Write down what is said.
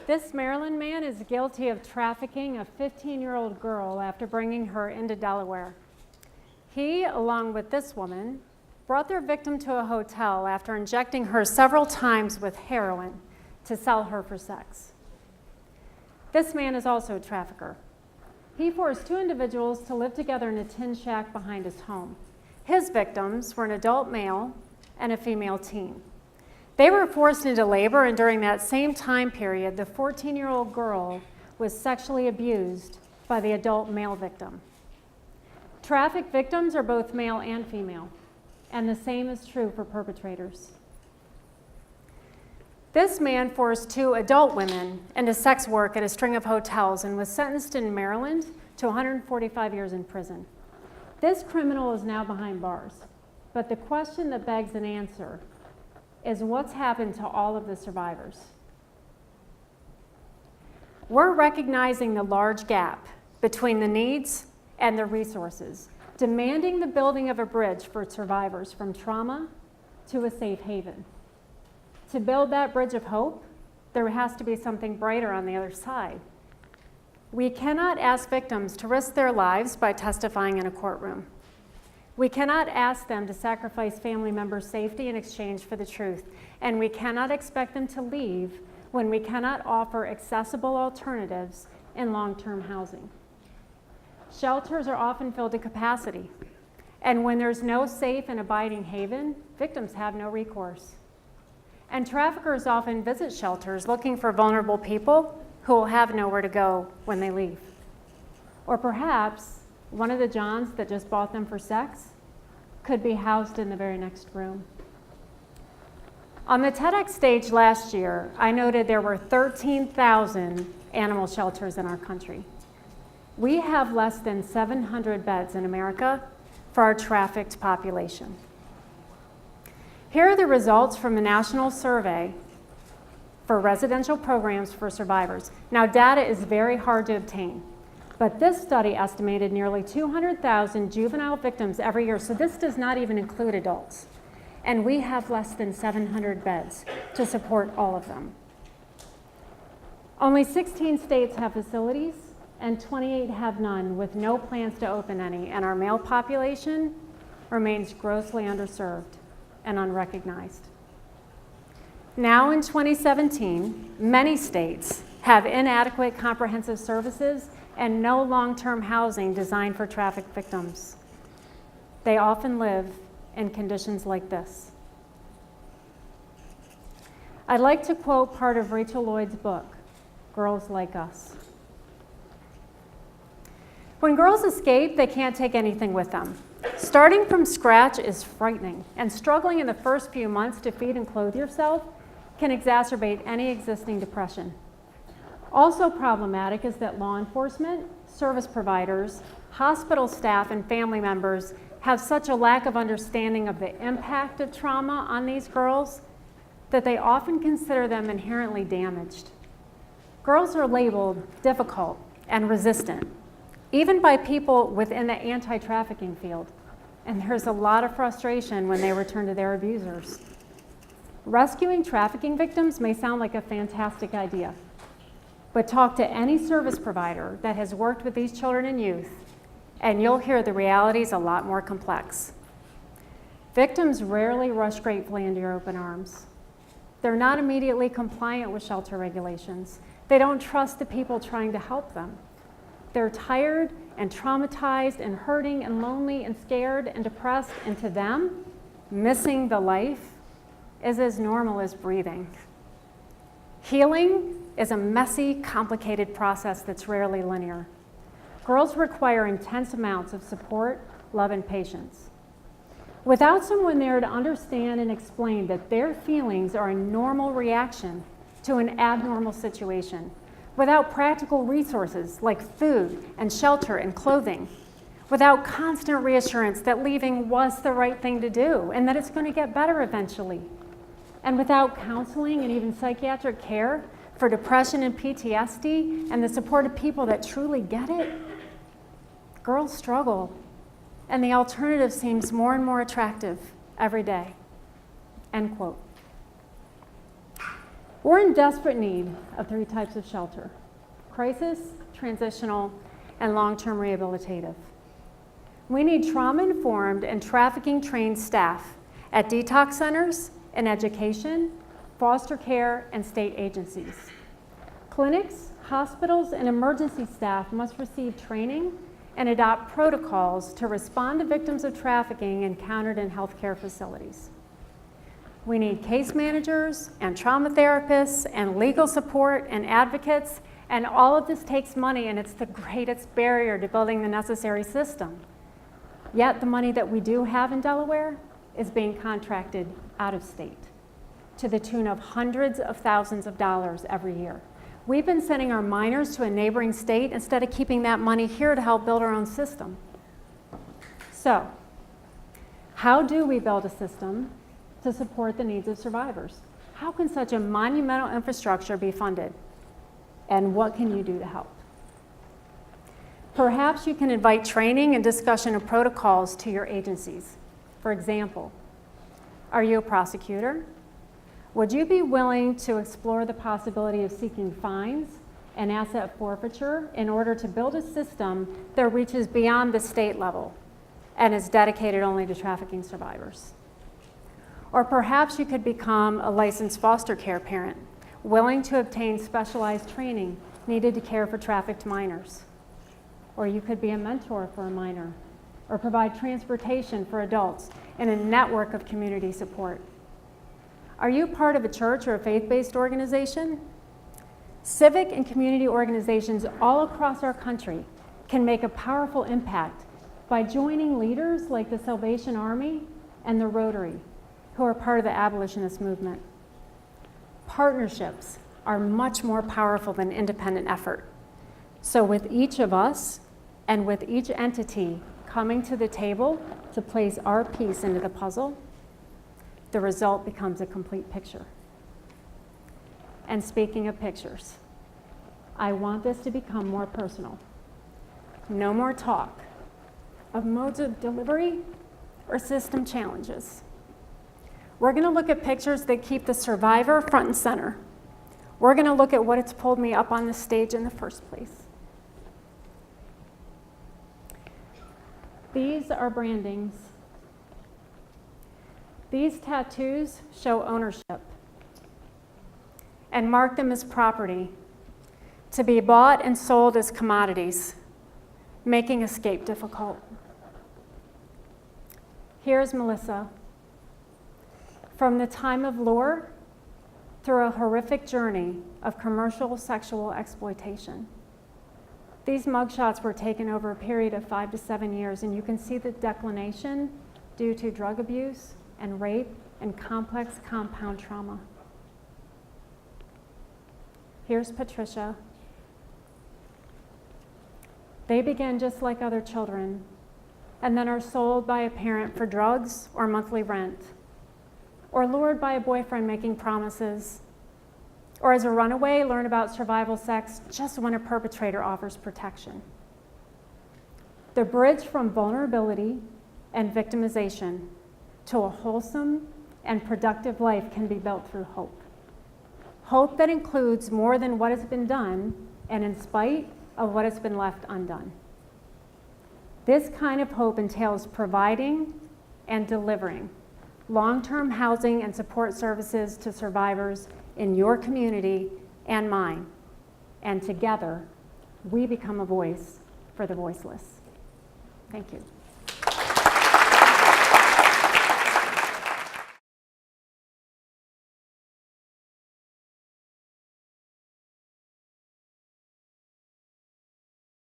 This Maryland man is guilty of trafficking a 15-year-old girl after bringing her into Delaware. He, along with this woman, brought their victim to a hotel after injecting her several times with heroin to sell her for sex. This man is also a trafficker. He forced two individuals to live together in a tin shack behind his home. His victims were an adult male and a female teen. They were forced into labor, and during that same time period, the 14-year-old girl was sexually abused by the adult male victim. Trafficked victims are both male and female, and the same is true for perpetrators. This man forced two adult women into sex work at a string of hotels and was sentenced in Maryland to 145 years in prison. This criminal is now behind bars, but the question that begs an answer is what's happened to all of the survivors? We're recognizing the large gap between the needs and the resources, demanding the building of a bridge for survivors from trauma to a safe haven. To build that bridge of hope, there has to be something brighter on the other side. We cannot ask victims to risk their lives by testifying in a courtroom. We cannot ask them to sacrifice family members' safety in exchange for the truth, and we cannot expect them to leave when we cannot offer accessible alternatives in long-term housing. Shelters are often filled to capacity, and when there's no safe and abiding haven, victims have no recourse. And traffickers often visit shelters looking for vulnerable people who will have nowhere to go when they leave. Or perhaps one of the Johns that just bought them for sex could be housed in the very next room. On the TEDx stage last year, I noted there were 13,000 animal shelters in our country. We have less than 700 beds in America for our trafficked population. Here are the results from the National Survey for Residential Programs for Survivors. Now, data is very hard to obtain, but this study estimated nearly 200,000 juvenile victims every year, so this does not even include adults. And we have less than 700 beds to support all of them. Only 16 states have facilities, and 28 have none, with no plans to open any, and our male population remains grossly underserved and unrecognized. Now in 2017, many states have inadequate comprehensive services and no long-term housing designed for trafficked victims. They often live in conditions like this. I'd like to quote part of Rachel Lloyd's book, Girls Like Us. When girls escape, they can't take anything with them. Starting from scratch is frightening, and struggling in the first few months to feed and clothe yourself can exacerbate any existing depression. Also problematic is that law enforcement, service providers, hospital staff, and family members have such a lack of understanding of the impact of trauma on these girls that they often consider them inherently damaged. Girls are labeled difficult and resistant, even by people within the anti-trafficking field, and there's a lot of frustration when they return to their abusers. Rescuing trafficking victims may sound like a fantastic idea, but talk to any service provider that has worked with these children and youth, and you'll hear the reality is a lot more complex. Victims rarely rush gratefully into your open arms. They're not immediately compliant with shelter regulations. They don't trust the people trying to help them. They're tired and traumatized and hurting and lonely and scared and depressed, and to them, missing the life is as normal as breathing. Healing is a messy, complicated process that's rarely linear. Girls require intense amounts of support, love, and patience. Without someone there to understand and explain that their feelings are a normal reaction to an abnormal situation, without practical resources like food and shelter and clothing, without constant reassurance that leaving was the right thing to do and that it's going to get better eventually, and without counseling and even psychiatric care for depression and PTSD and the support of people that truly get it, girls struggle, and the alternative seems more and more attractive every day. End quote. We're in desperate need of 3 types of shelter: crisis, transitional, and long-term rehabilitative. We need trauma-informed and trafficking-trained staff at detox centers and education, foster care, and state agencies. Clinics, hospitals, and emergency staff must receive training and adopt protocols to respond to victims of trafficking encountered in healthcare facilities. We need case managers and trauma therapists and legal support and advocates, and all of this takes money, and it's the greatest barrier to building the necessary system. Yet the money that we do have in Delaware is being contracted out of state to the tune of hundreds of thousands of dollars every year. We've been sending our minors to a neighboring state instead of keeping that money here to help build our own system. So, how do we build a system to support the needs of survivors? How can such a monumental infrastructure be funded? And what can you do to help? Perhaps you can invite training and discussion of protocols to your agencies. For example, are you a prosecutor? Would you be willing to explore the possibility of seeking fines and asset forfeiture in order to build a system that reaches beyond the state level and is dedicated only to trafficking survivors? Or perhaps you could become a licensed foster care parent, willing to obtain specialized training needed to care for trafficked minors. Or you could be a mentor for a minor, or provide transportation for adults in a network of community support. Are you part of a church or a faith-based organization? Civic and community organizations all across our country can make a powerful impact by joining leaders like the Salvation Army and the Rotary, who are part of the abolitionist movement. Partnerships are much more powerful than independent effort. So with each of us and with each entity coming to the table to place our piece into the puzzle, the result becomes a complete picture. And speaking of pictures, I want this to become more personal. No more talk of modes of delivery or system challenges. We're going to look at pictures that keep the survivor front and center. We're going to look at what it's pulled me up on this stage in the first place. These are brandings. These tattoos show ownership and mark them as property to be bought and sold as commodities, making escape difficult. Here's Melissa. From the time of lure through a horrific journey of commercial sexual exploitation. These mugshots were taken over a period of 5 to 7 years, and you can see the declination due to drug abuse and rape and complex compound trauma. Here's Patricia. They begin just like other children and then are sold by a parent for drugs or monthly rent, or lured by a boyfriend making promises, or as a runaway learn about survival sex just when a perpetrator offers protection. The bridge from vulnerability and victimization to a wholesome and productive life can be built through hope. Hope that includes more than what has been done and in spite of what has been left undone. This kind of hope entails providing and delivering long-term housing and support services to survivors in your community and mine. And together, we become a voice for the voiceless. Thank you.